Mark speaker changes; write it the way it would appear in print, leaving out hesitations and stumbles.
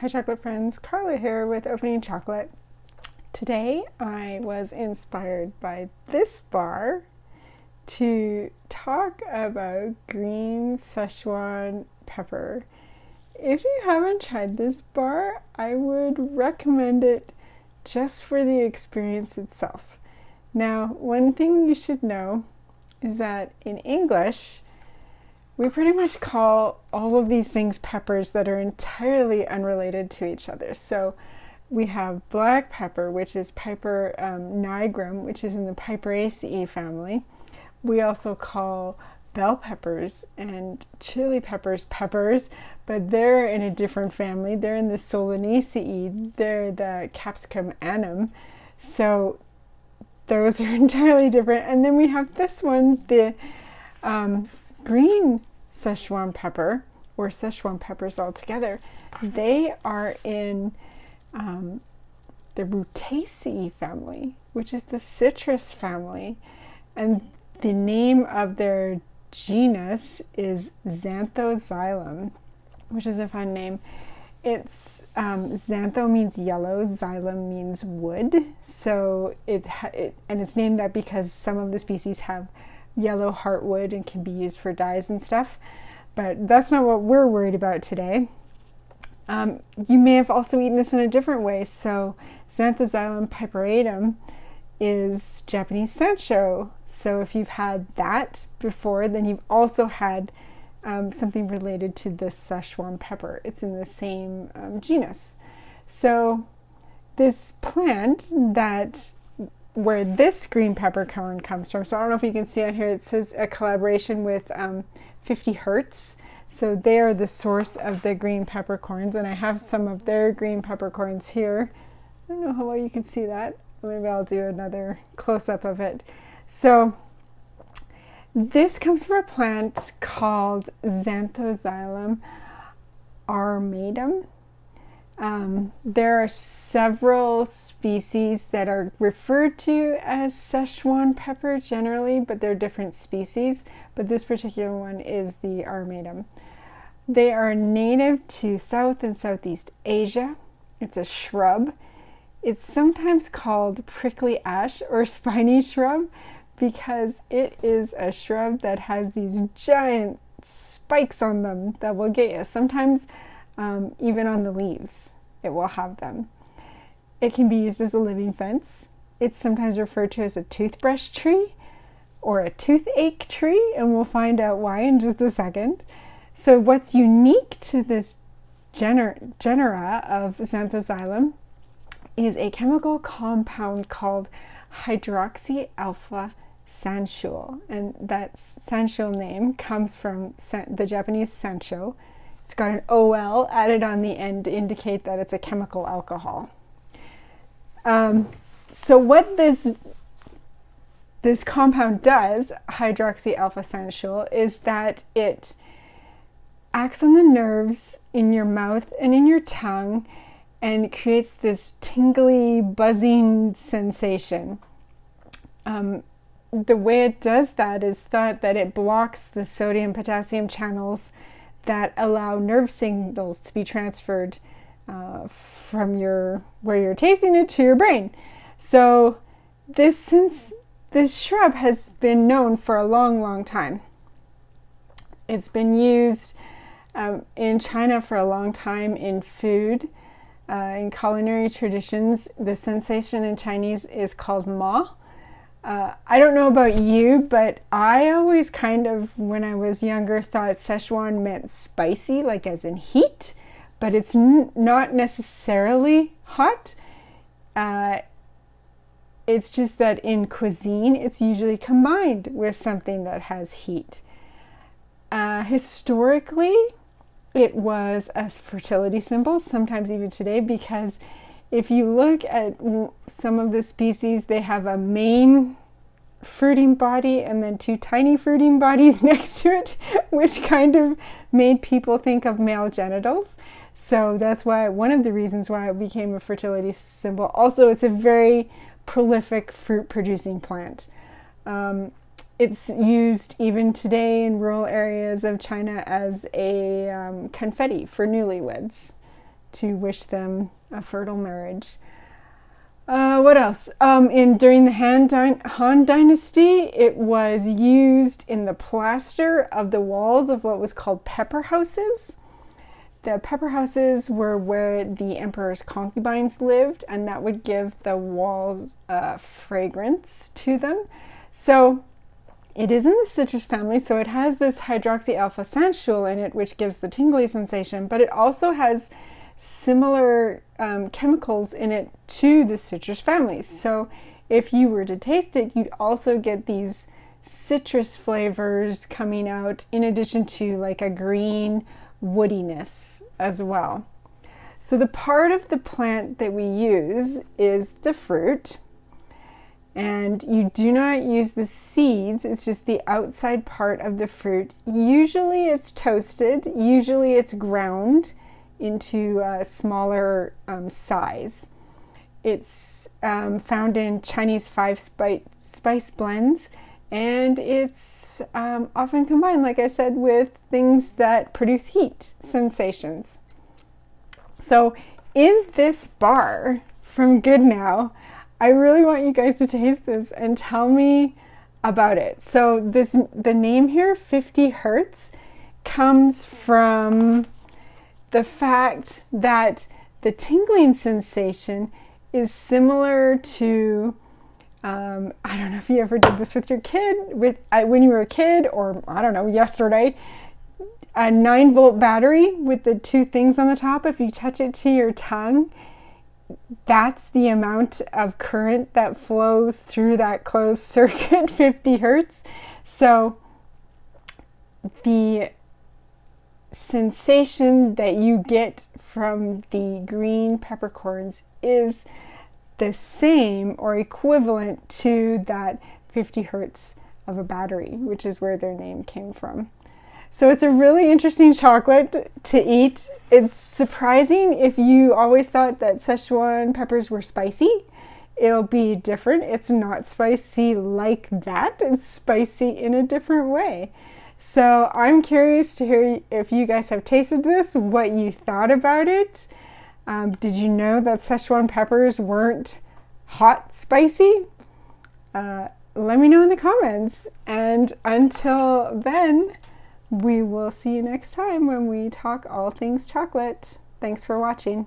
Speaker 1: Hi chocolate friends, Carla here with Opening Chocolate. Today I was inspired by this bar to talk about green Sichuan pepper. If you haven't tried this bar, I would recommend it just for the experience itself. Now, one thing you should know is that in English, we pretty much call all of these things peppers that are entirely unrelated to each other. So we have black pepper, which is Piper nigrum, which is in the Piperaceae family. We also call bell peppers and chili peppers peppers, but they're in a different family. They're in the Solanaceae. They're the capsicum annuum. So those are entirely different. And then we have this one, the green Sichuan pepper, or Sichuan peppers altogether. They are in the Rutaceae family, which is the citrus family, and the name of their genus is Zanthoxylem, which is a fun name. It's xantho means yellow, xylem means wood, so and it's named that because some of the species have yellow heartwood and can be used for dyes and stuff, but that's not what we're worried about today. You may have also eaten this in a different way. So Zanthoxylem piperatum is Japanese sansho. So if you've had that before, then you've also had something related to the Sichuan pepper. It's in the same genus. So this plant where this green peppercorn comes from. So I don't know if you can see on here, it says a collaboration with 50 Hertz. So they are the source of the green peppercorns, and I have some of their green peppercorns here. I don't know how well you can see that. Maybe I'll do another close-up of it. So this comes from a plant called Zanthoxylem armatum. There are several species that are referred to as Sichuan pepper generally, but they're different species. But this particular one is the armatum. They are native to South and Southeast Asia. It's a shrub. It's sometimes called prickly ash or spiny shrub because it is a shrub that has these giant spikes on them that will get you. Sometimes even on the leaves, it will have them. It can be used as a living fence. It's sometimes referred to as a toothbrush tree or a toothache tree, and we'll find out why in just a second. So what's unique to this genera of Zanthoxylem is a chemical compound called hydroxy-alpha sanshool, and that sanshool name comes from the Japanese sansho. It's got an OL added on the end to indicate that it's a chemical alcohol. So what this compound does, hydroxy-alpha sanshool, is that it acts on the nerves in your mouth and in your tongue and creates this tingly, buzzing sensation. The way it does that is that it blocks the sodium-potassium channels that allow nerve signals to be transferred from where you're tasting it to your brain. So this shrub has been known for a long, long time. It's been used in China for a long time in food, in culinary traditions. The sensation in Chinese is called ma. I don't know about you, but I always kind of, when I was younger, thought Szechuan meant spicy, like as in heat, but it's not necessarily hot. It's just that in cuisine, it's usually combined with something that has heat. Historically, it was a fertility symbol, sometimes even today, because if you look at some of the species, they have a main fruiting body and then two tiny fruiting bodies next to it, which kind of made people think of male genitals. So that's why one of the reasons why it became a fertility symbol. Also, it's a very prolific fruit producing plant. It's used even today in rural areas of China as a confetti for newlyweds. to wish them a fertile marriage. What else? During the Han Dynasty, it was used in the plaster of the walls of what was called pepper houses. The pepper houses were where the emperor's concubines lived, and that would give the walls fragrance to them. So it is in the citrus family, so it has this hydroxy alpha sandstool in it, which gives the tingly sensation, but it also has similar chemicals in it to the citrus family. So if you were to taste it, you'd also get these citrus flavors coming out, in addition to like a green woodiness as well. So the part of the plant that we use is the fruit, and you do not use the seeds. It's just the outside part of the fruit. Usually it's toasted, usually it's ground into a smaller size. It's found in Chinese 5-spice blends, and it's often combined, like I said, with things that produce heat sensations. So in this bar from Goodnow, I really want you guys to taste this and tell me about it. So the name here, 50 Hertz, comes from the fact that the tingling sensation is similar to, I don't know if you ever did this with your kid, when you were a kid, or I don't know, yesterday, a 9-volt battery with the 2 things on the top. If you touch it to your tongue, that's the amount of current that flows through that closed circuit, 50 Hertz. So the sensation that you get from the green peppercorns is the same or equivalent to that 50 Hertz of a battery, which is where their name came from. So it's a really interesting chocolate to eat. It's surprising if you always thought that Sichuan peppers were spicy. It'll be different. It's not spicy like that. It's spicy in a different way. So I'm curious to hear if you guys have tasted this, what you thought about it. Did you know that Sichuan peppers weren't hot spicy? Let me know in the comments. And until then, we will see you next time when we talk all things chocolate. Thanks for watching.